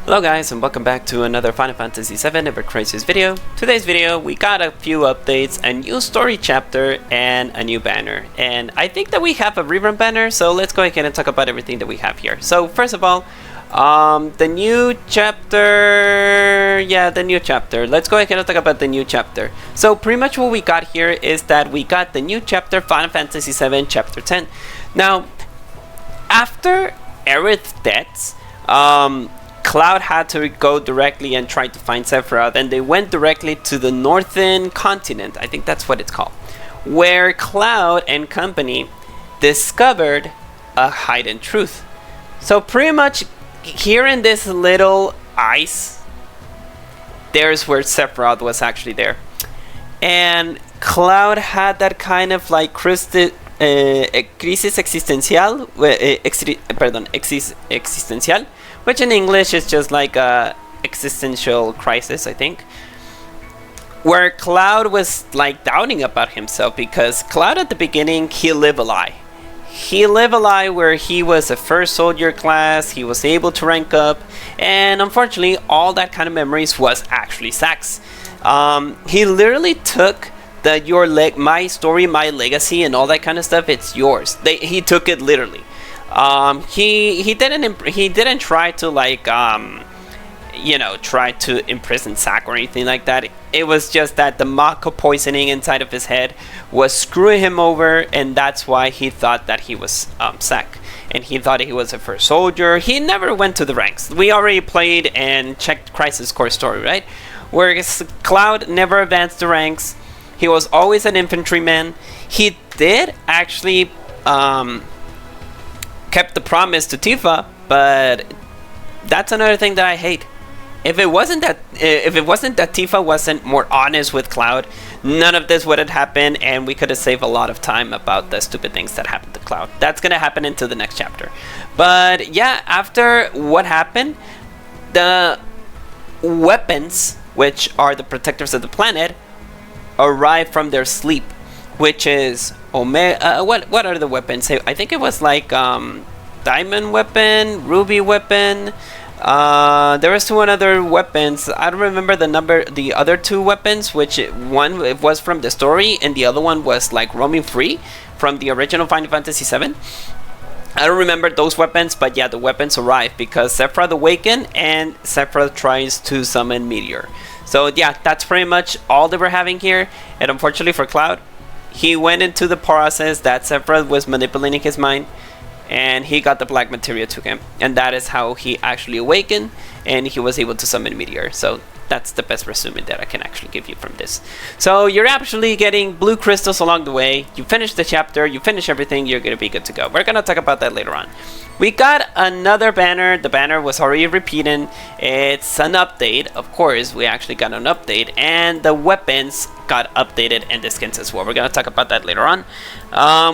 Hello guys, and welcome back to another Final Fantasy VII Ever Crisis video. Today's video, we got a few updates, a new story chapter, and a new banner. And I think that we have a rerun banner, so let's go ahead and talk about everything that we have here. So first of all, the new chapter, let's go ahead and talk about the new chapter. So pretty much what we got here is that we got the new chapter, Final Fantasy VII Chapter 10. Now, after Aerith's deaths, Cloud had to go directly and try to find Sephiroth, and they went directly to the northern continent, I think that's what it's called, where Cloud and company discovered a hidden truth. So pretty much here in this little ice, there's where Sephiroth was actually there. And Cloud had that kind of like crisis existencial, existencial, which in English is just like a existential crisis, I think, where Cloud was like doubting about himself, because Cloud at the beginning, he lived a lie. He lived a lie where he was a first soldier class, he was able to rank up, and unfortunately all that kind of memories was actually Zack's. He literally took the my story, my legacy, and all that kind of stuff. It's yours. He took it literally. He didn't try to like try to imprison Zack or anything like that. It was just that the Mako poisoning inside of his head was screwing him over, and that's why he thought that he was Zack, and he thought he was a first soldier. He never went to the ranks. We already played and checked Crisis Core story, right? Whereas Cloud never advanced the ranks. He was always an infantryman. He did actually kept the promise to Tifa, but that's another thing that I hate. If it wasn't that Tifa wasn't more honest with Cloud, none of this would have happened, and we could have saved a lot of time about the stupid things that happened to Cloud. That's gonna happen into the next chapter. But yeah, after what happened, the weapons, which are the protectors of the planet, arrived from their sleep, which is what are the weapons? I think it was like diamond weapon, ruby weapon. There was two other weapons. I don't remember the number. The other two weapons, which one was from the story, and the other one was like roaming free from the original Final Fantasy VII. I don't remember those weapons, but yeah, the weapons arrived because Sephiroth awakened, and Sephiroth tries to summon Meteor. So yeah, that's pretty much all that we're having here. And unfortunately for Cloud, he went into the process that Sephiroth was manipulating his mind, and he got the black materia to him, and that is how he actually awakened, and he was able to summon Meteor. So that's the best resume that I can actually give you from this. So you're actually getting blue crystals along the way. You finish the chapter, you finish everything, you're gonna be good to go. We're gonna talk about that later on. We got another banner. The banner was already repeated. It's an update, of course. We actually got an update, and the weapons got updated, and the skins as well. We're gonna talk about that later on.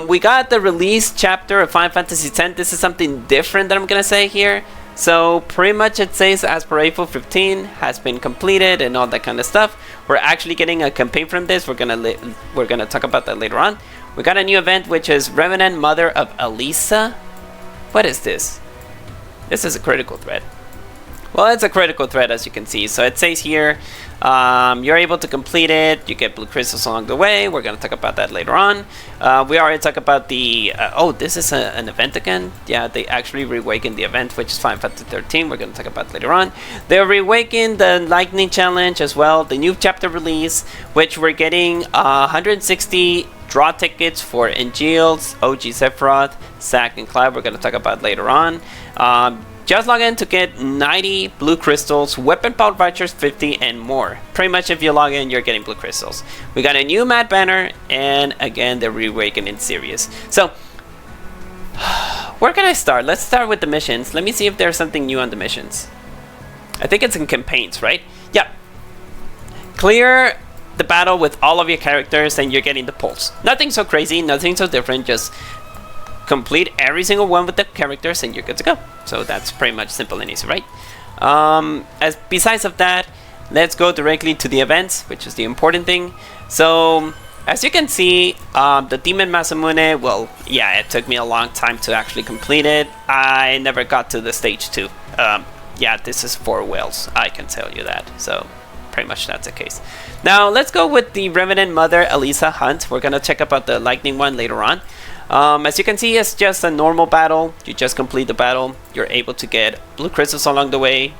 We got the release chapter of Final Fantasy X. This is something different that I'm gonna say here. So pretty much it says as per April 15 has been completed and all that kind of stuff. We're actually getting a campaign from this. We're gonna talk about that later on. We got a new event, which is Revenant Mother of Elisa. What is this? This is a critical threat. Well, it's a critical threat, as you can see. So it says here, you're able to complete it. You get blue crystals along the way. We're going to talk about that later on. We already talked about the... this is an event again. Yeah, they actually reawakened the event, which is Final Fantasy XIII. We're going to talk about it later on. They reawakened the Lightning Challenge as well. The new chapter release, which we're getting 160 draw tickets for Angeals, OG Sephiroth, Zack, and Cloud. We're going to talk about later on. Just log in to get 90 blue crystals, weapon powered vouchers 50, and more. Pretty much if you log in, you're getting blue crystals. We got a new mad banner, and again, the Reawakening series. So, where can I start? Let's start with the missions. Let me see if there's something new on the missions. I think it's in campaigns, right? Yeah. Clear the battle with all of your characters, and you're getting the pulse. Nothing so crazy, nothing so different, just complete every single one with the characters and you're good to go. So that's pretty much simple and easy, right? Besides of that, let's go directly to the events, which is the important thing. So as you can see, the Demon Masamune, well, yeah, it took me a long time to actually complete it. I never got to the stage 2. yeah, this is for whales, I can tell you that. So pretty much that's the case. Now let's go with the Revenant Mother Elisa hunt. We're gonna check about the lightning one later on. As you can see, it's just a normal battle. You just complete the battle. You're able to get blue crystals along the way.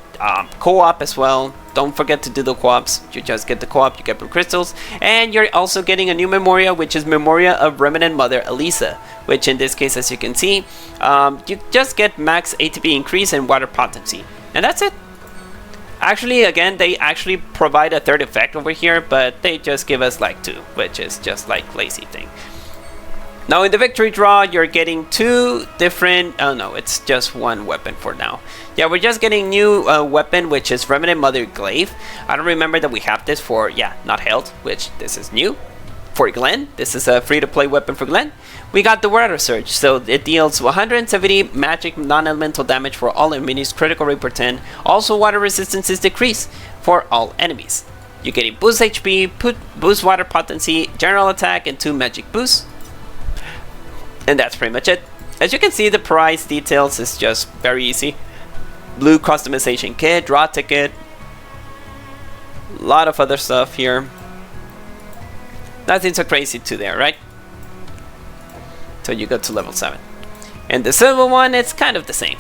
Co-op as well. Don't forget to do the co-ops. You just get the co-op, you get blue crystals, and you're also getting a new Memoria, which is Memoria of Revenant Mother Elisa, which in this case, as you can see, you just get max ATB increase and water potency, and that's it. Actually, again, they actually provide a third effect over here, but they just give us like 2, which is just like lazy thing. Now in the victory draw, you're getting 2 different, oh no, it's just 1 weapon for now. Yeah, we're just getting new weapon, which is Revenant Mother Glaive. I don't remember that we have this for, yeah, not health, which this is new. For Glenn, this is a free-to-play weapon for Glenn. We got the Water Surge, so it deals 170 magic non-elemental damage for all enemies, critical rate per 10. Also, water resistance is decreased for all enemies. You're getting boost HP, boost water potency, general attack, and 2 magic boosts. And that's pretty much it. As you can see, the price details is just very easy. Blue customization kit, draw ticket, a lot of other stuff here. Nothing so crazy to there, right? So you go to level 7. And the silver one, it's kind of the same.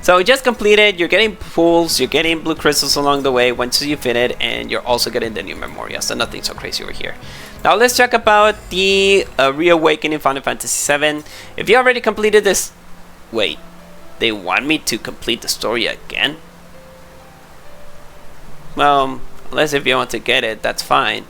So just completed, you're getting pools, you're getting blue crystals along the way once you fit it, and you're also getting the new Memoria, so nothing so crazy over here. Now let's talk about the Reawakening Final Fantasy VII. If you already completed this... Wait, they want me to complete the story again? Well, unless if you want to get it, that's fine.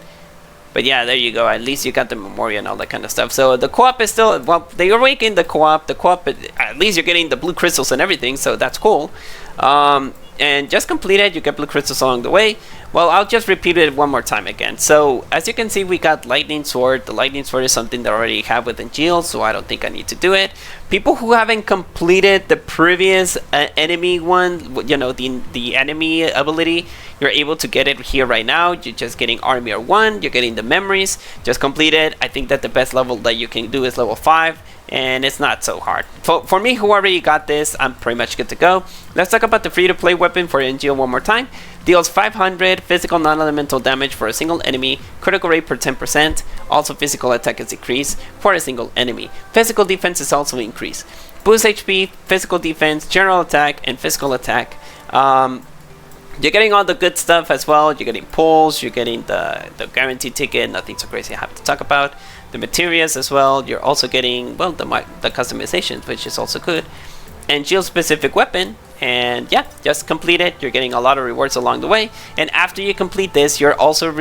But yeah, there you go. At least you got the Memoria and all that kind of stuff. So the co-op is still... Well, they awakened the co-op. The co-op, at least you're getting the blue crystals and everything, so that's cool. And just complete it. You get blue crystals along the way. Well, I'll just repeat it one more time again. So, as you can see, we got Lightning Sword. The Lightning Sword is something that I already have within Shield, so I don't think I need to do it. People who haven't completed the previous enemy one, you know, the enemy ability, you're able to get it here right now. You're just getting Armor 1, you're getting the memories. Just complete it. I think that the best level that you can do is level 5. And it's not so hard. For me, who already got this, I'm pretty much good to go. Let's talk about the free-to-play weapon for NGO one more time. Deals 500 physical non-elemental damage for a single enemy, critical rate per 10%. Also, physical attack is decreased for a single enemy. Physical defense is also increased. Boost HP, physical defense, general attack, and physical attack. You're getting all the good stuff as well. You're getting pulls, you're getting the guaranteed ticket, nothing so crazy I have to talk about. The materials as well. You're also getting, well, the customizations, which is also good. And shield specific weapon. And yeah, just complete it. You're getting a lot of rewards along the way. And after you complete this, you're also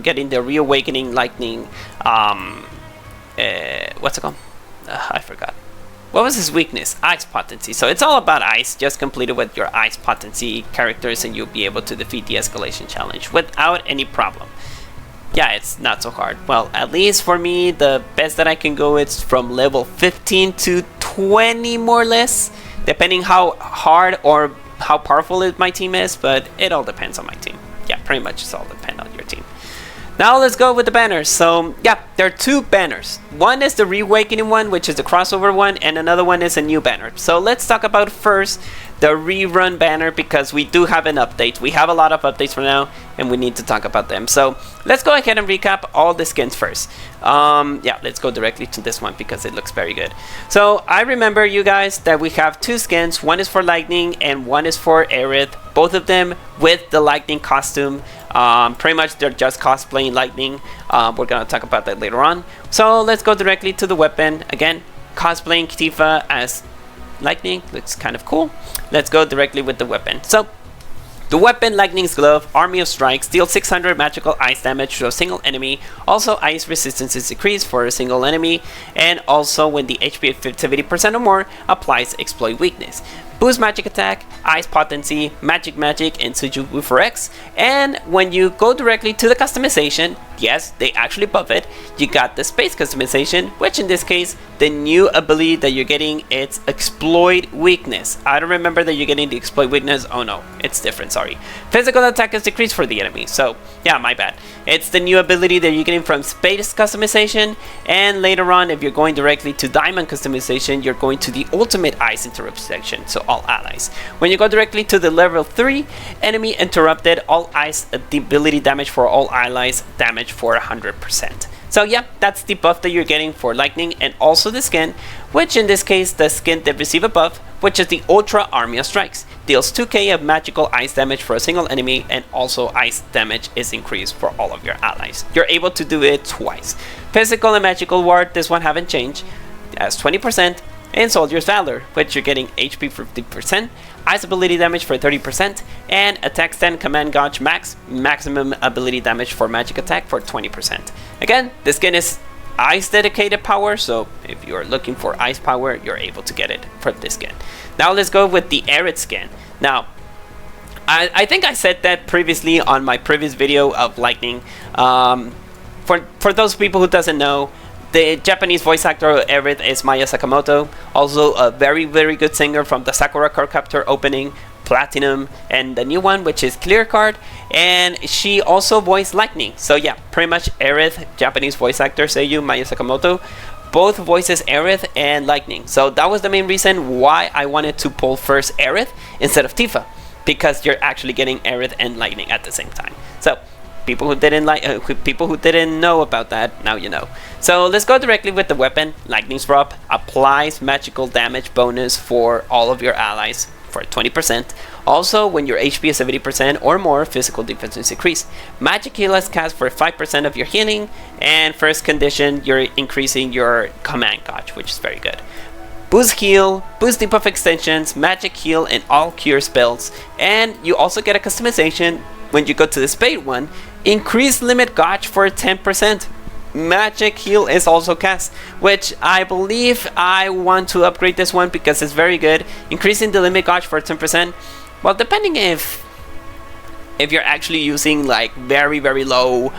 getting the Reawakening Lightning. What's it called? I forgot. What was his weakness? Ice potency. So it's all about ice. Just complete it with your ice potency characters and you'll be able to defeat the escalation challenge without any problem. Yeah, it's not so hard. Well, at least for me, the best that I can go is from level 15 to 20 more or less, depending how hard or how powerful my team is, but it all depends on my team. Yeah, pretty much it's all depend on your team. Now let's go with the banners. So yeah, there are 2 banners. One is the Reawakening one, which is the crossover one, and another one is a new banner. So let's talk about first the Rerun banner, because we do have an update. We have a lot of updates for now, and we need to talk about them. So let's go ahead and recap all the skins first. Yeah, let's go directly to this one because it looks very good. So I remember you guys that we have 2 skins. One is for Lightning and one is for Aerith. Both of them with the Lightning costume. Pretty much they're just cosplaying Lightning. We're gonna talk about that later on. So let's go directly to the weapon. Again, cosplaying Tifa as Lightning. Looks kind of cool. Let's go directly with the weapon. So the weapon, Lightning's Glove, Army of Strikes, deals 600 magical ice damage to a single enemy. Also, ice resistance is decreased for a single enemy. And also, when the HP is 70% or more, applies Exploit Weakness. boost magic attack, ice potency, magic, and Sujubu for X. And when you go directly to the customization, yes, they actually buff it. You got the space customization, which in this case, the new ability that you're getting, it's exploit weakness. I don't remember that you're getting the exploit weakness. Oh no, it's different, sorry. Physical attack is decreased for the enemy, so yeah, my bad. It's the new ability that you're getting from space customization, and later on, if you're going directly to diamond customization, you're going to the ultimate ice interrupt section, so all allies. When you go directly to the level 3, enemy interrupted, all ice, the ability damage for all allies, damage for 100%. So yeah, that's the buff that you're getting for lightning, and also the skin, which in this case, the skin did receive a buff, which is the Ultra Army of Strikes. Deals 2k of magical ice damage for a single enemy, and also ice damage is increased for all of your allies. You're able to do it twice. Physical and magical ward, this one haven't changed, as 20%, and Soldier's Valor, which you're getting HP for 50%, ice ability damage for 30%, and attack stand command gauge max, maximum ability damage for magic attack for 20%. Again, the skin is ice dedicated power, so if you're looking for ice power, you're able to get it from this skin. Now let's go with the Aerith skin. Now, I think I said that previously on my previous video of lightning. For those people who doesn't know, the Japanese voice actor of Aerith is Maya Sakamoto, also a very, very good singer from the Sakura Card Captor opening, Platinum, and the new one, which is Clear Card, and she also voiced Lightning. So yeah, pretty much Aerith, Japanese voice actor Seiyu Maya Sakamoto, both voices Aerith and Lightning. So that was the main reason why I wanted to pull first Aerith instead of Tifa, because you're actually getting Aerith and Lightning at the same time. So people who didn't know about that, now you know. So let's go directly with the weapon. Lightning's Drop applies magical damage bonus for all of your allies for 20%. Also, when your HP is 70% or more, physical defense is increased. Magic heal is cast for 5% of your healing, and first condition, you're increasing your command gauge, which is very good. Boost heal, boost debuff extensions, magic heal, and all cure spells. And you also get a customization when you go to the spade one. Increase limit gauge for 10%. Magic heal is also cast, which I believe I want to upgrade this one because it's very good. Increasing the limit gauge for 10%. Well, depending if you're actually using like very, very low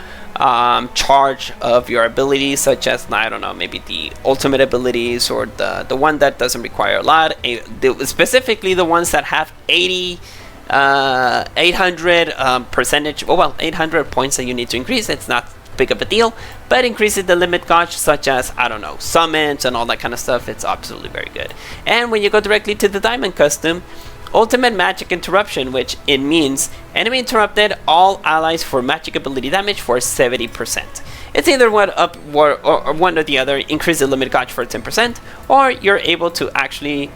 charge of your abilities, such as, I don't know, maybe the ultimate abilities or the one that doesn't require a lot, specifically the ones that have 800 percentage, well, 800 points that you need to increase. It's not big of a deal, but increases the limit gauge, such as, I don't know, summons and all that kind of stuff. It's absolutely very good. And when you go directly to the diamond custom, ultimate magic interruption, which it means enemy interrupted, all allies for magic ability damage for 70%. It's either one up or one or the other. Increase the limit gauge for 10%, or you're able to actually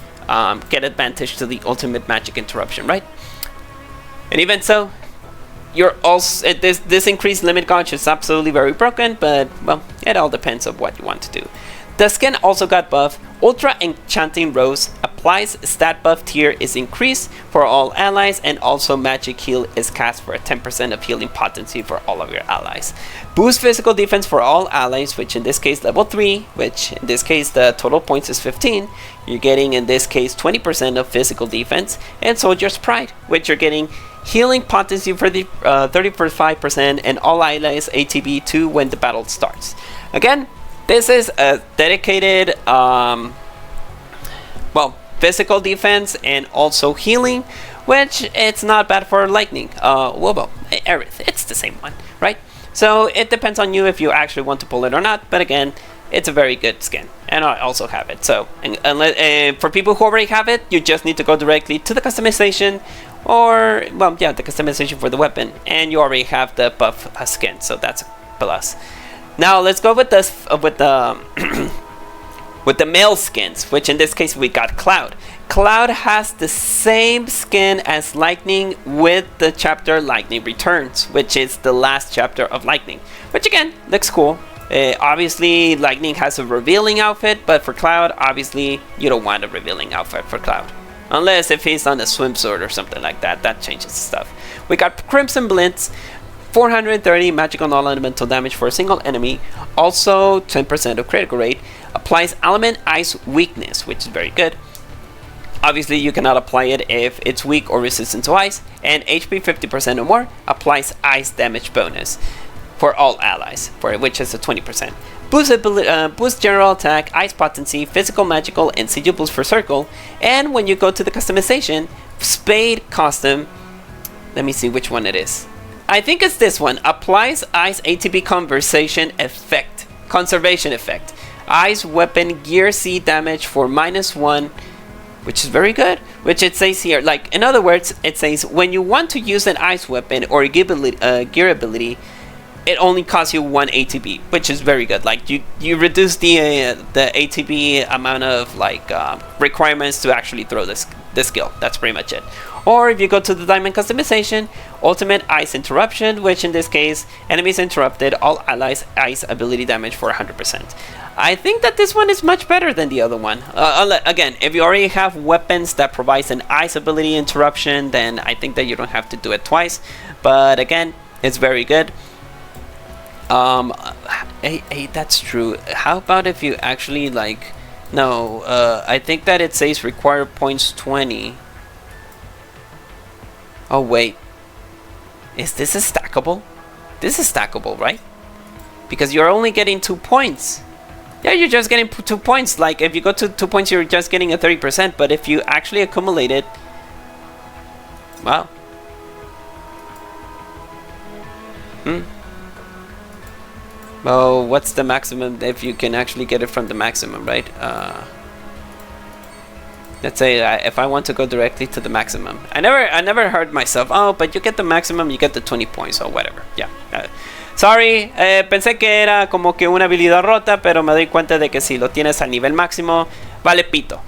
get advantage to the ultimate magic interruption, right? And even so, you're also this increased limit gauge is absolutely very broken, but well, it all depends on what you want to do. The skin also got buff. Ultra Enchanting Rose applies stat buff tier is increased for all allies, and also magic heal is cast for a 10% of healing potency for all of your allies. Boost physical defense for all allies, which in this case level 3, which in this case the total points is 15. You're getting in this case 20% of physical defense, and Soldier's Pride, which you're getting healing potency for the 35%, and all allies ATB 2 when the battle starts. Again, this is a dedicated, physical defense and also healing, which it's not bad for Lightning. Aerith, it's the same one, right? So it depends on you if you actually want to pull it or not. But again, it's a very good skin, and I also have it. So, for people who already have it, you just need to go directly to the customization, or the customization for the weapon, and you already have the buff skin. So that's a plus. Now let's go with this with the male skins, which in this case we got Cloud. Cloud has the same skin as Lightning with the chapter Lightning Returns, which is the last chapter of Lightning, which again looks cool. Obviously Lightning has a revealing outfit, but for Cloud, obviously you don't want a revealing outfit for Cloud, unless if he's on a swimsuit or something like that. That changes stuff. We got Crimson Blitz. 430 magical non-elemental damage for a single enemy, also 10% of critical rate, applies element ice weakness, which is very good. Obviously, you cannot apply it if it's weak or resistant to ice, and HP 50% or more applies ice damage bonus for all allies, which is a 20%. Boost general attack, ice potency, physical, magical, and sigil boost for circle. And when you go to the customization, Spade custom, let me see which one it is. I think it's this one. Applies ice ATB conservation effect. Ice weapon gear C damage for -1, which is very good. Which it says here, like in other words, it says when you want to use an ice weapon or gear ability, it only costs you 1 ATB, which is very good. Like you reduce the ATB amount of like requirements to actually throw this skill. That's pretty much it. Or if you go to the diamond customization, ultimate ice interruption, which in this case, enemies interrupted, all allies ice ability damage for 100%. I think that this one is much better than the other one. Again, if you already have weapons that provides an ice ability interruption, then I think that you don't have to do it twice. But again, it's very good. Hey, that's true. How about if you actually like, no, I think that it says required points 20. Oh wait, is this a stackable? This is stackable, right? Because you're only getting 2 points. Yeah, you're just getting 2 points. Like if you go to 2 points, you're just getting a 30%. But if you actually accumulate it, wow. Well, what's the maximum if you can actually get it from the maximum, right? Let's say if I want to go directly to the maximum. I never heard myself, oh, but you get the maximum, you get the 20 points or whatever. Yeah. Sorry, pensé que era como que una habilidad rota, pero me doy cuenta de que si lo tienes al nivel máximo, vale pito.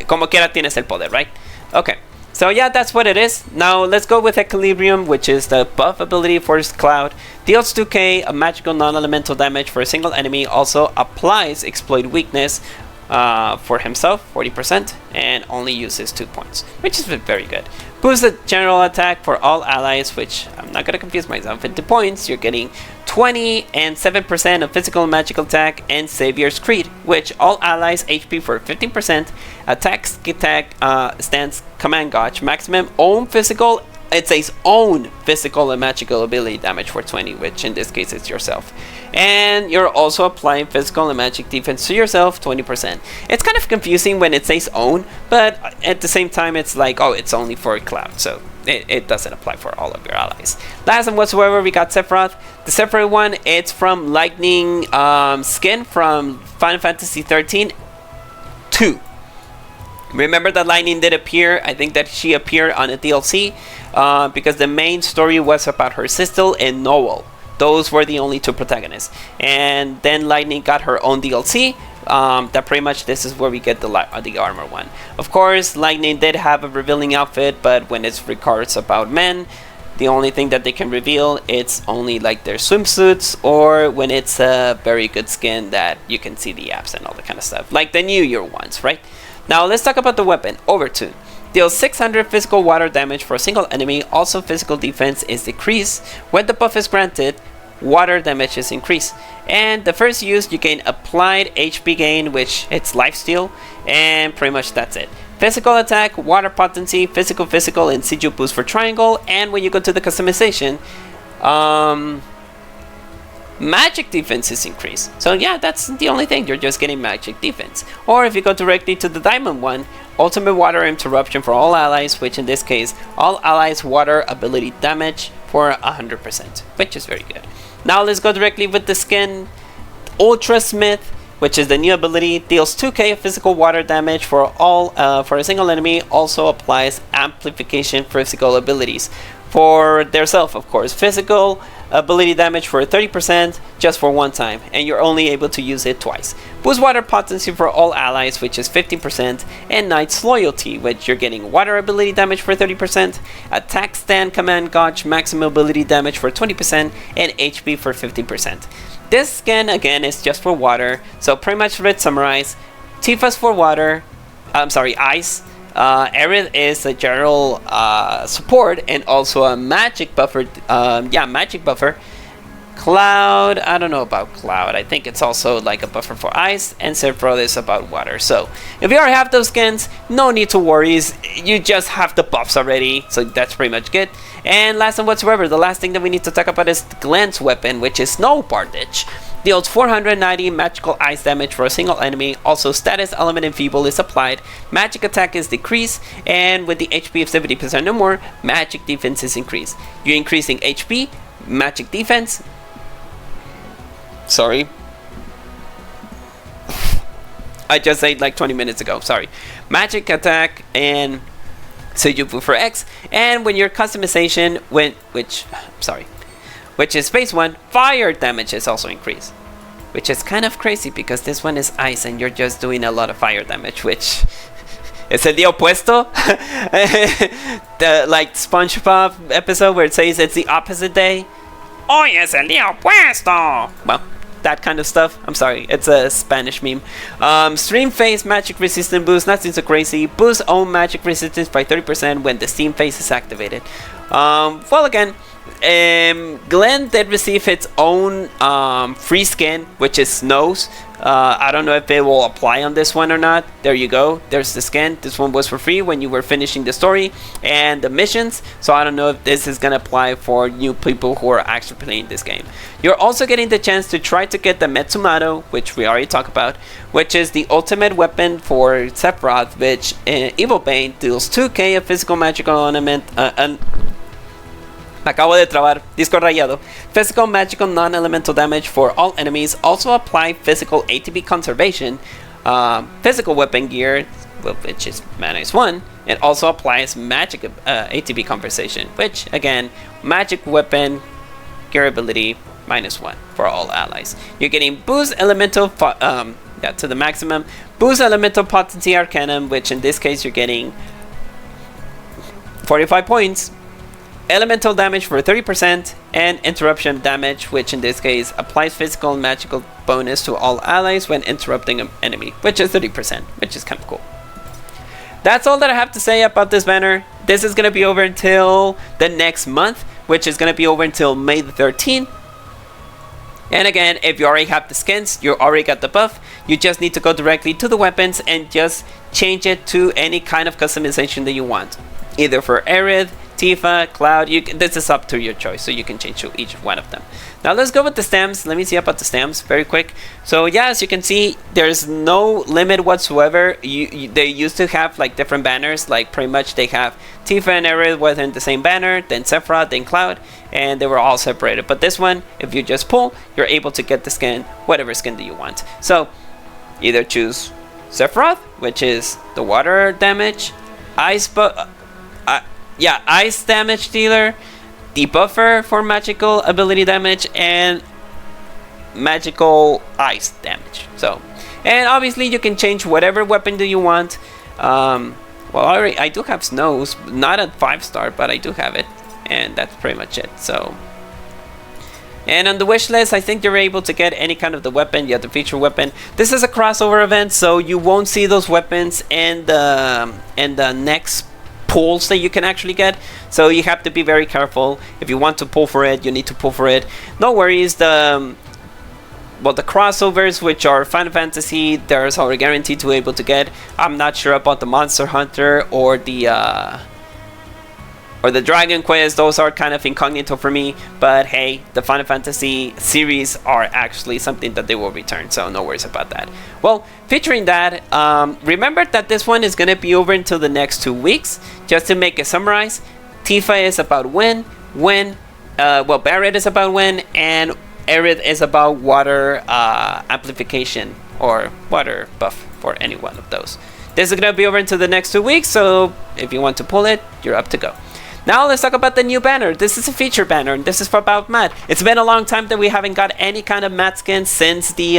Como quiera tienes el poder, right? Okay. So yeah, that's what it is. Now let's go with Equilibrium, which is the buff ability for Cloud. Deals 2k of magical non-elemental damage for a single enemy. Also applies exploit weakness for himself, 40%, and only uses 2 points, which is very good. Boosts the general attack for all allies, which I'm not gonna confuse myself into points. You're getting 20 and 7% of physical and magical attack, and Savior's Creed, which all allies HP for 15%, attacks, stance, command gauge, maximum own physical. It says own physical and magical ability damage for 20, which in this case is yourself. And you're also applying physical and magic defense to yourself, 20%. It's kind of confusing when it says own, but at the same time it's like, oh, it's only for Cloud, so it doesn't apply for all of your allies. Last and whatsoever, we got Sephiroth. The Sephiroth one, it's from Lightning skin from Final Fantasy 13 2. Remember that Lightning did appear. I think that she appeared on a DLC because the main story was about her sister and Noel. Those were the only 2 protagonists. And then Lightning got her own DLC. That pretty much this is where we get the armor one. Of course, Lightning did have a revealing outfit, but when it's regards about men, the only thing that they can reveal, it's only like their swimsuits, or when it's a very good skin that you can see the abs and all that kind of stuff. Like the New Year ones, right? Now let's talk about the weapon, Overtune. Deals 600 physical water damage for a single enemy. Also physical defense is decreased. When the buff is granted, water damage is increased. And the first use, you gain applied HP gain, which it's lifesteal. And pretty much that's it. Physical attack, water potency, physical, and sigil boost for triangle. And when you go to the customization, magic defense is increased. So yeah, that's the only thing. You're just getting magic defense. Or if you go directly to the diamond one, ultimate water interruption for all allies, which in this case, all allies water ability damage for 100%, which is very good. Now let's go directly with the skin. Ultra Smith, which is the new ability, deals 2k of physical water damage for all for a single enemy. Also applies amplification physical abilities for their self, of course. Physical ability damage for 30% just for 1 time, and you're only able to use it twice. Boost water potency for all allies, which is 15%, and Knight's Loyalty, which you're getting water ability damage for 30%, attack, stand, command, gauge, maximum ability damage for 20%, and HP for 15%. This skin again is just for water, so pretty much let's summarize. Tifa's for water, ice. Aerith is a general support and also a magic buffer. Magic buffer. Cloud, I don't know about Cloud. I think it's also like a buffer for ice, and Sephiroth is about water. So if you already have those skins, no need to worry. You just have the buffs already, so that's pretty much good. And last and whatsoever, the last thing that we need to talk about is Glenn's weapon, which is Snow Bardage. Deals 490 magical ice damage for a single enemy. Also, status element enfeeble is applied. Magic attack is decreased, and with the HP of 70% or more, magic defense is increased. You're increasing HP, magic defense. Sorry. I just said like 20 minutes ago. Sorry. Magic attack and Seiyubu for X. And when your customization which is phase 1, fire damage is also increased. Which is kind of crazy because this one is ice and you're just doing a lot of fire damage, which es el día opuesto. The like SpongeBob episode where it says it's the opposite day. Hoy es el día opuesto. Well, that kind of stuff. I'm sorry, it's a Spanish meme. Stream phase magic resistance boost, nothing so crazy. Boost own magic resistance by 30% when the steam phase is activated. Well, again, Glenn did receive its own free skin, which is Snows. I don't know if it will apply on this one or not. There you go. There's the skin. This one was for free when you were finishing the story and the missions. So I don't know if this is going to apply for new people who are actually playing this game. You're also getting the chance to try to get the Metsumato, which we already talked about, which is the ultimate weapon for Sephiroth, which Evil Bane deals 2k of physical magical ornament. Me acabo de trabar, disco rayado. Physical magical non-elemental damage for all enemies. Also apply physical ATB conservation. Physical weapon gear, which is -1. It also applies magic ATB compensation, which again, magic weapon gear ability -1 for all allies. You're getting boost elemental to the maximum. Boost elemental potency arcanum, which in this case you're getting 45 points. Elemental damage for 30%, and interruption damage, which in this case applies physical and magical bonus to all allies when interrupting an enemy, which is 30%, which is kind of cool. That's all that I have to say about this banner. This is going to be over until the next month, which is going to be over until May the 13th. And again, if you already have the skins, you already got the buff, you just need to go directly to the weapons and just change it to any kind of customization that you want. Either for Aerith, Tifa, Cloud, this is up to your choice, so you can change to each one of them. Now let's go with the stems. Let me see about the stems very quick. So yeah, as you can see, there's no limit whatsoever. They used to have like different banners, like pretty much they have Tifa and Aerith within the same banner, then Sephiroth, then Cloud, and they were all separated. But this one, if you just pull, you're able to get the skin, whatever skin that you want. So either choose Sephiroth, which is the water damage, ice damage dealer, debuffer for magical ability damage, and magical ice damage. So, and obviously you can change whatever weapon do you want. Well, I do have Snows, not at 5-star, but I do have it, and that's pretty much it. So, and on the wish list, I think you're able to get any kind of the weapon. You have the feature weapon. This is a crossover event, so you won't see those weapons in the next pulls that you can actually get, so you have to be very careful. If you want to pull for it, you need to pull for it. No worries, the crossovers, which are Final Fantasy, there's already guaranteed to be able to get. I'm not sure about the Monster Hunter or the Dragon Quest. Those are kind of incognito for me, but hey, the Final Fantasy series are actually something that they will return, so no worries about that. Well, featuring that, remember that this one is going to be over until the next 2 weeks. Just to make it summarize, Tifa is about Barret is about wind, and Aerith is about water amplification or water buff for any one of those. This is going to be over until the next 2 weeks, so if you want to pull it, you're up to go. Now let's talk about the new banner. This is a feature banner, and this is for about Matt. It's been a long time that we haven't got any kind of Matt skin since the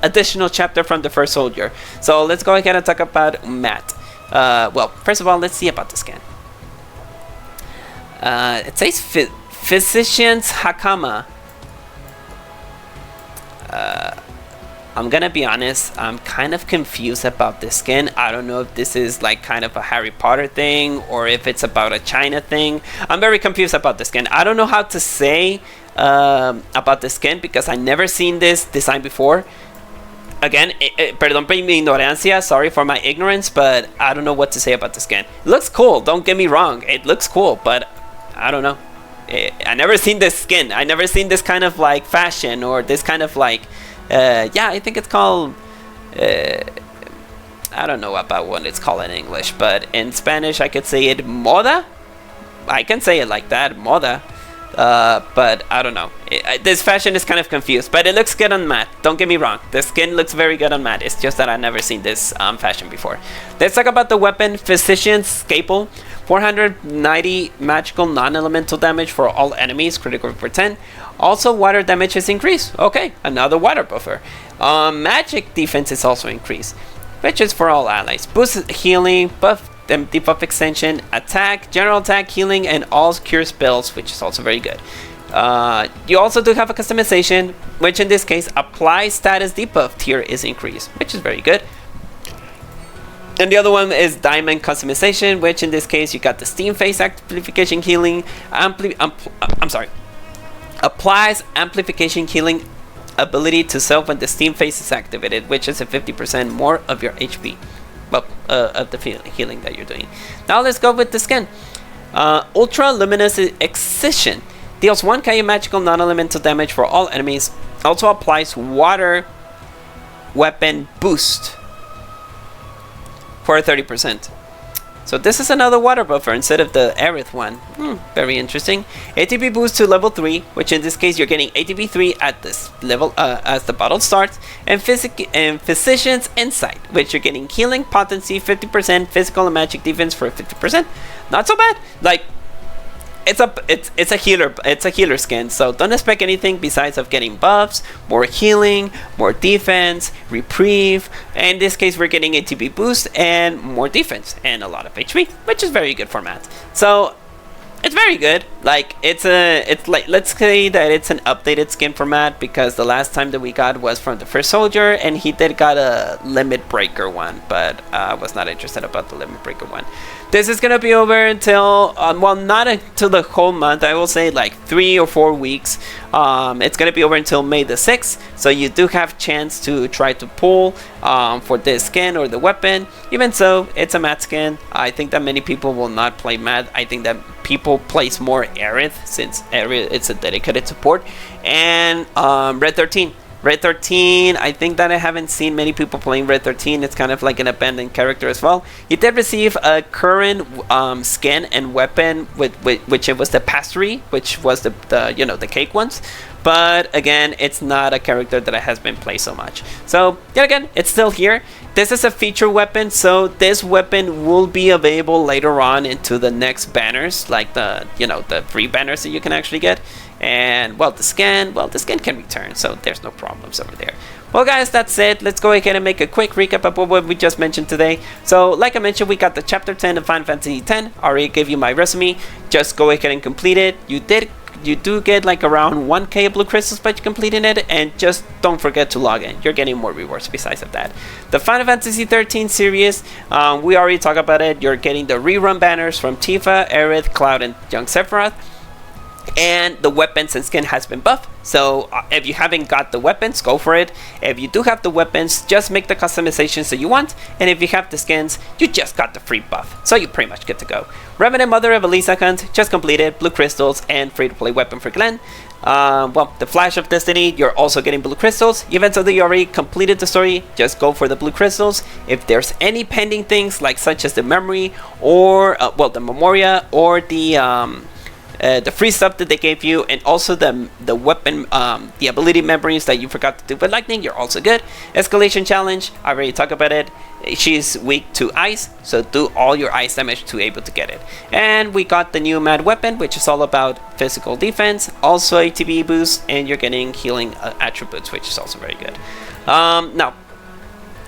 additional chapter from the first soldier. So let's go ahead and talk about Matt. Well, first of all, let's see about the skin. It says Physician's Hakama. I'm gonna be honest, I'm kind of confused about this skin. I don't know if this is like kind of a Harry Potter thing or if it's about a China thing. I'm very confused about the skin. I don't know how to say about the skin because I never seen this design before. Again, perdón por mi ignorancia, sorry for my ignorance, but I don't know what to say about the skin. It looks cool, don't get me wrong, it looks cool, but I don't know. I never seen this skin. I never seen this kind of like fashion or this kind of like yeah, I think it's called I don't know about what it's called in English, but in Spanish I could say it moda. I can say it like that, moda. But I don't know. This fashion is kind of confused, but it looks good on matte. Don't get me wrong. The skin looks very good on matte. It's just that I've never seen this fashion before. Let's talk about the weapon. Physician's Scalpel. 490 magical non-elemental damage for all enemies. Critical for 10. Also, water damage is increased. Okay, another water buffer. Magic defense is also increased, which is for all allies. Boost healing, buff debuff extension, attack, general attack, healing, and all cure spells, which is also very good. You also do have a customization, which in this case, apply status debuff tier is increased, which is very good. And the other one is diamond customization, which in this case, you got the steam phase amplification healing, applies amplification healing ability to self when the steam phase is activated, which is a 50% more of your HP. Of the healing that you're doing. Now let's go with the skin. Ultra Luminous Excision deals 1k magical non-elemental damage for all enemies. Also applies water weapon boost for 30%. So this is another water buffer instead of the Aerith one. Very interesting. ATB boost to level 3, which in this case you're getting ATB 3 at this level as the battle starts, and Physician's Insight, which you're getting healing potency 50%, physical and magic defense for 50%. Not so bad. Like it's a healer skin, so don't expect anything besides of getting buffs, more healing, more defense, reprieve. And in this case we're getting ATB boost and more defense and a lot of HP, which is very good for math. So it's very good. Like it's like, let's say that it's an updated skin format, because the last time that we got was from the first soldier, and he did got a limit breaker one, but I was not interested about the limit breaker one. This is gonna be over until well, not until the whole month. I will say like 3 or 4 weeks. It's gonna be over until May the 6th, so you do have chance to try to pull for this skin or the weapon. Even so, it's a matte skin. I think that many people will not play matte. I think that people place more Aerith, since Aerith it's a dedicated support, and Red 13. Red 13, I think that I haven't seen many people playing Red 13. It's kind of like an abandoned character as well. He did receive a current skin and weapon with which it was the pastry, which was the you know, the cake ones. But again, it's not a character that has been played so much. So yet again, it's still here. This is a feature weapon, so this weapon will be available later on into the next banners, like the, you know, the free banners that you can actually get. And well, the skin can return, so there's no problems over there. Well guys, that's it. Let's go ahead and make a quick recap of what we just mentioned today. So like I mentioned, we got the chapter 10 of Final Fantasy X. I already gave you my resume. Just go ahead and complete it. You do get like around 1k blue crystals by completing it, and just don't forget to log in. You're getting more rewards besides of that. The Final Fantasy XIII series, we already talked about it. You're getting the rerun banners from Tifa, Aerith, Cloud, and young Sephiroth. And the weapons and skin has been buffed. So if you haven't got the weapons, go for it. If you do have the weapons, just make the customizations that you want. And if you have the skins, you just got the free buff. So you're pretty much good to go. Revenant Mother of Elisa Hunt just completed, blue crystals and free to play weapon for Glenn. Well, the Flash of Destiny, you're also getting blue crystals. Even though you already completed the story, just go for the blue crystals. If there's any pending things, like such as the memory or well, the Memoria, or the free stuff that they gave you, and also the weapon, the ability memories that you forgot to do with lightning, you're also good. Escalation challenge, I already talked about it. She's weak to ice, so do all your ice damage to able to get it. And we got the new mad weapon, which is all about physical defense, also ATB boost, and you're getting healing attributes, which is also very good. Now,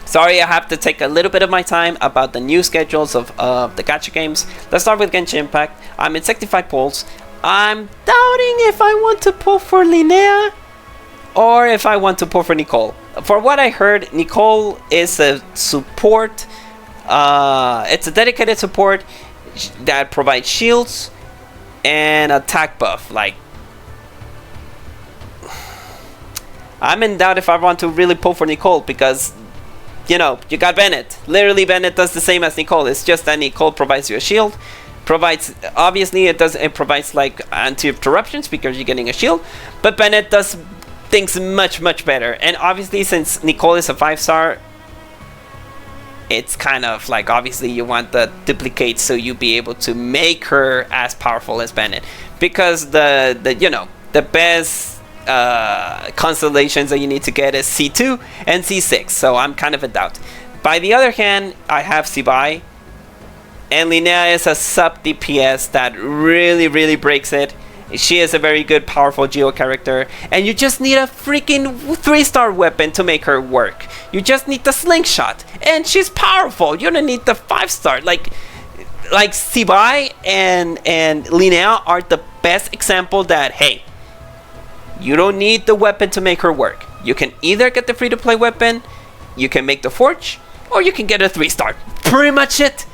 sorry, I have to take a little bit of my time about the new schedules of the gacha games. Let's start with Genshin Impact. I'm in 65 pulls. I'm doubting if I want to pull for Linnea or if I want to pull for Nicole. For what I heard, Nicole is a support. It's a dedicated support that provides shields and attack buff. Like, I'm in doubt if I want to really pull for Nicole because, you know, you got Bennett. Literally, Bennett does the same as Nicole. It's just that Nicole provides you a shield. Obviously it provides like anti-interruptions because you're getting a shield, but Bennett does things much better. And obviously, since Nicole is a 5-star, it's kind of like, obviously you want the duplicate so you be able to make her as powerful as Bennett, because the you know, the best constellations that you need to get is C2 and C6, so I'm kind of in doubt. By the other hand, I have Sibai, and Linnea is a sub DPS that really breaks it. She is a very good, powerful Geo character, and you just need a freaking 3-star weapon to make her work. You just need the slingshot, and she's powerful. You don't need the 5-star. Like Sibai and Linnea are the best example that, hey, you don't need the weapon to make her work. You can either get the free-to-play weapon, you can make the forge, or you can get a 3-star. Pretty much it.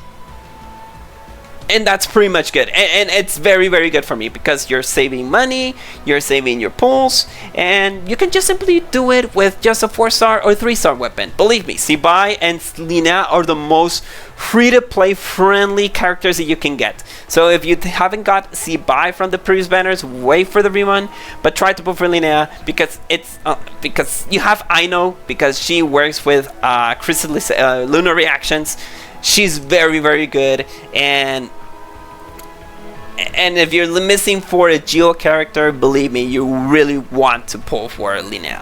And that's pretty much good, and it's very good for me because you're saving money, you're saving your pulls, and you can just simply do it with just a 4-star or 3-star weapon. Believe me, Sibai and Lina are the most free-to-play friendly characters that you can get. So if you haven't got Sibai from the previous banners, wait for the rerun, but try to pull for Linnea because it's because you have Aino, because she works with lunar reactions. She's very good, and if you're missing for a Geo character, believe me, you really want to pull for Linnea.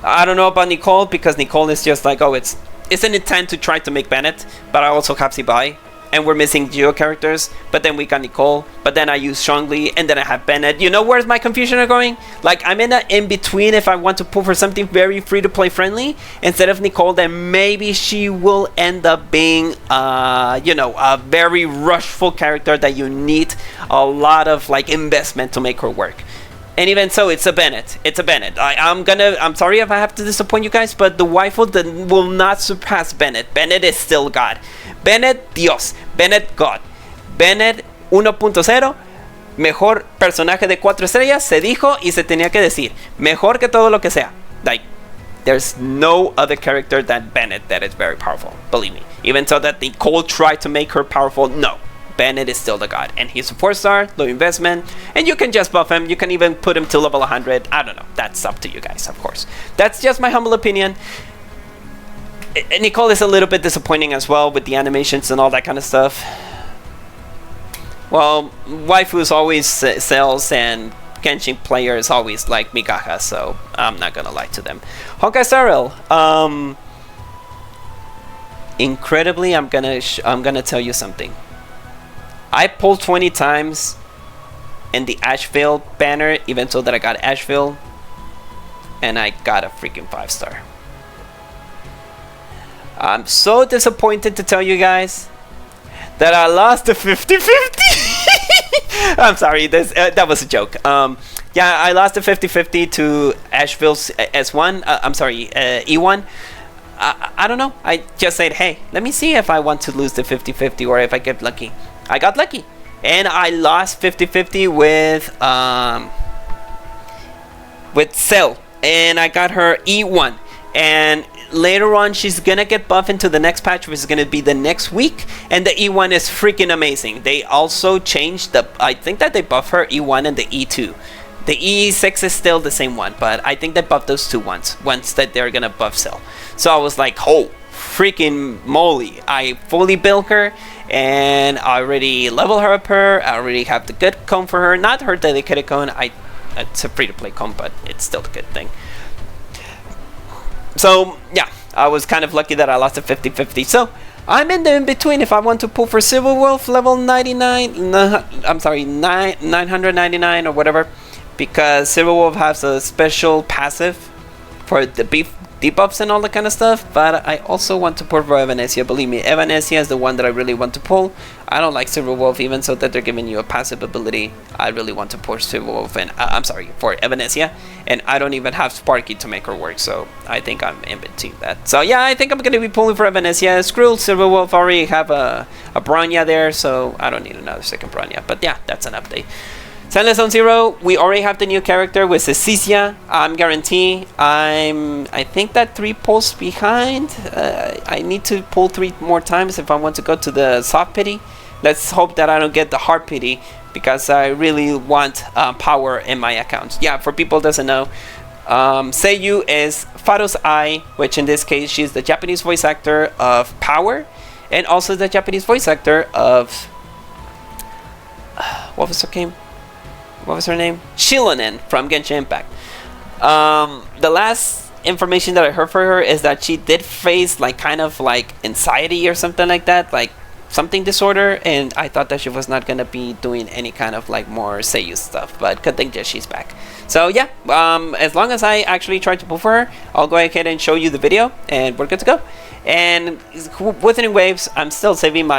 I don't know about Nicole, because Nicole is just like, oh, it's an intent to try to make Bennett, but I also have Sibai, and we're missing Geo characters, but then we got Nicole, but then I use Zhongli, and then I have Bennett. You know where's my confusion are going? Like, I'm in that in-between. If I want to pull for something very free-to-play friendly, instead of Nicole, then maybe she will end up being, you know, a very rushful character that you need a lot of, like, investment to make her work. And even so, it's a Bennett. It's a Bennett. I'm sorry if I have to disappoint you guys, but the waifu that will not surpass Bennett. Bennett is still God. Bennett, Dios. Bennett, God. Bennett 1.0, mejor personaje de 4 estrellas, se dijo y se tenía que decir. Mejor que todo lo que sea. Like, there's no other character than Bennett that is very powerful. Believe me. Even so that Nicole tried to make her powerful, no. Bennett is still the god, and he's a 4-star, low investment, and you can just buff him. You can even put him to level 100. I don't know. That's up to you guys, of course. That's just my humble opinion. Nicole is a little bit disappointing as well with the animations and all that kind of stuff. Well, waifus always sells, and Genshin players always like Gacha, so I'm not gonna lie to them. Honkai Star Rail. Incredibly, I'm gonna tell you something. I pulled 20 times in the Asheville banner, even so that I got Asheville, and I got a freaking 5-star. I'm so disappointed to tell you guys that I lost the 50-50. I'm sorry, that was a joke. Yeah, I lost the 50-50 to Asheville's S1. I'm sorry, E1. I don't know. I just said, hey, let me see if I want to lose the 50-50 or if I get lucky. I got lucky, and I lost 50-50 with Cell, and I got her E1, and later on she's gonna get buffed into the next patch, which is gonna be the next week, and the E1 is freaking amazing. They also changed I think that they buff her E1 and the E2. The E6 is still the same one, but I think they buffed those two once that they're gonna buff Cell. So I was like, oh, freaking moly. I fully built her, and I already level her up I already have the good comb for her, not her dedicated comb. It's a free-to-play comb, but it's still a good thing. So yeah, I was kind of lucky that I lost a 50-50. So I'm in the in-between if I want to pull for Silver Wolf level 99, I'm sorry, 999 or whatever, because Silver Wolf has a special passive for the beef debuffs and all that kind of stuff, but I also want to pull for Evanesia. Believe me, Evanesia is the one that I really want to pull. I don't like Silverwolf, even so that they're giving you a passive ability. I really want to push Silverwolf, and I'm sorry, for Evanesia, and I don't even have Sparky to make her work, so I think I'm in between that. So yeah, I think I'm gonna be pulling for Evanesia. Screw Silverwolf, I already have a Bronya there, so I don't need another second Bronya. But yeah, that's an update. Zenless Zone Zero, we already have the new character with Cecilia. I'm guarantee. I think that 3 pulls behind. I need to pull 3 more times if I want to go to the soft pity. Let's hope that I don't get the hard pity, because I really want power in my account. Yeah, for people who doesn't know, Seiyu is Faro's Ai, which in this case she's the Japanese voice actor of Power, and also the Japanese voice actor of what was her name? Shilonen from Genshin Impact. The last information that I heard for her is that she did face like kind of like anxiety or something like that, like something disorder, and I thought that she was not gonna be doing any kind of like more Seiyu stuff, but good thing that she's back. So yeah, as long as I actually try to pull for her, I'll go ahead and show you the video, and we're good to go. And within waves, I'm still saving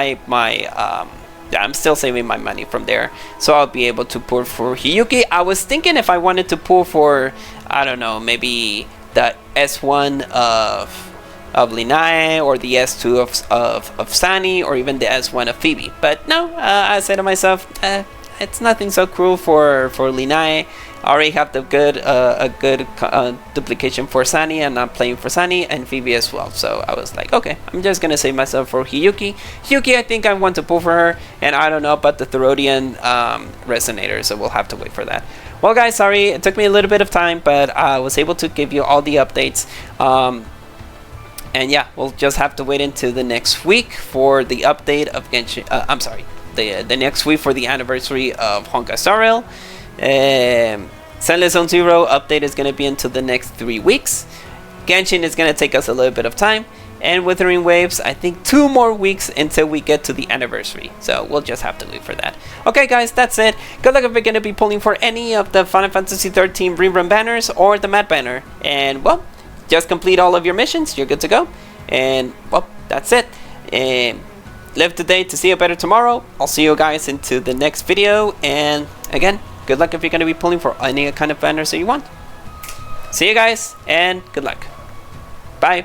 I'm still saving my money from there, so I'll be able to pull for Hiyuki. I was thinking if I wanted to pull for, I don't know, maybe the S1 of Linae, or the S2 of Sani, or even the S1 of Phoebe. But no, I said to myself, it's nothing so cruel for Linae. I already have the good duplication for Sani, and I'm playing for Sani and Phoebe as well. So I was like, okay, I'm just gonna save myself for Hiyuki. Hiyuki, I think I want to pull for her, and I don't know about the Therodian resonator, so we'll have to wait for that. Well, guys, sorry it took me a little bit of time, but I was able to give you all the updates. And yeah, we'll just have to wait into the next week for the update of Genshin. I'm sorry, the next week for the anniversary of Honkai Star Rail. Zenless Zone Zero update is going to be until the next 3 weeks. Genshin is going to take us a little bit of time, and Withering Waves, I think 2 more weeks until we get to the anniversary. So we'll just have to wait for that. Okay, guys, that's it. Good luck if you're going to be pulling for any of the Final Fantasy XIII Rerun banners or the Mad banner. And well, just complete all of your missions. You're good to go. And well, that's it. And live today to see you better tomorrow. I'll see you guys into the next video. And again, good luck if you're going to be pulling for any kind of banners that you want. See you guys, and good luck. Bye.